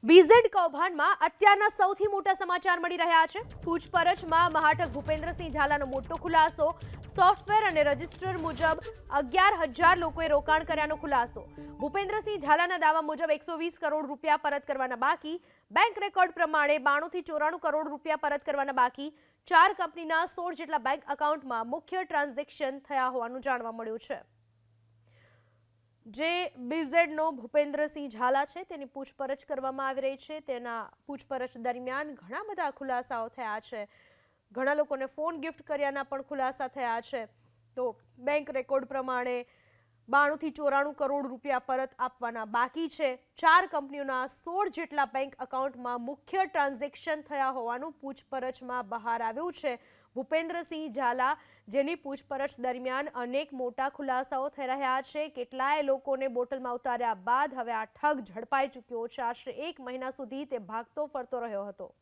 BZ કૌભાંડમાં અત્યારના સૌથી મોટા સમાચાર મળી રહ્યા છે। પૂછપરછમાં મહાઠગ ભૂપેન્દ્રસિંહ ઝાલાનો મોટો ખુલાસો। સોફ્ટવેર અને રજિસ્ટર મુજબ 11,000 લોકોએ રોકાણ કર્યાનો ખુલાસો। ભૂપેન્દ્રસિંહ ઝાલાના દાવા મુજબ 120 કરોડ રૂપિયા પરત કરવાના બાકી। બેંક રેકોર્ડ પ્રમાણે 92 થી 94 કરોડ રૂપિયા પરત કરવાના બાકી। 4 કંપનીના 16 જેટલા બેંક એકાઉન્ટમાં મુખ્ય ટ્રાન્ઝેક્શન થયા હોવાનું જાણવા મળ્યું છે। જે બીઝેડનો ભૂપેન્દ્રસિંહ ઝાલા છે તેની પૂછપરછ કરવામાં આવી રહી છે। તેના પૂછપરછ દરમિયાન ઘણા બધા ખુલાસાઓ થયા છે। ઘણા લોકોને ફોન ગિફ્ટ કર્યાના પણ ખુલાસા થયા છે। તો બેંક રેકોર્ડ પ્રમાણે 92 થી 94 કરોડ રૂપિયા પરત આપવાના બાકી છે। 4 કંપનીઓના 16 જેટલા બેંક એકાઉન્ટમાં મુખ્ય ટ્રાન્ઝેક્શન થયા હોવાનું પૂછપરછમાં બહાર આવ્યું છે। ભૂપેન્દ્રસિંહ ઝાલા જેની પૂછપરછ દરમિયાન અનેક મોટા ખુલાસાઓ થઈ રહ્યા છે। કેટલાય લોકોને બોટલમાં ઉતાર્યા બાદ હવે આ ઠગ ઝડપાઈ ચૂક્યો છે। આશરે 1 મહિના સુધી તે ભાગતો ફરતો રહ્યો હતો।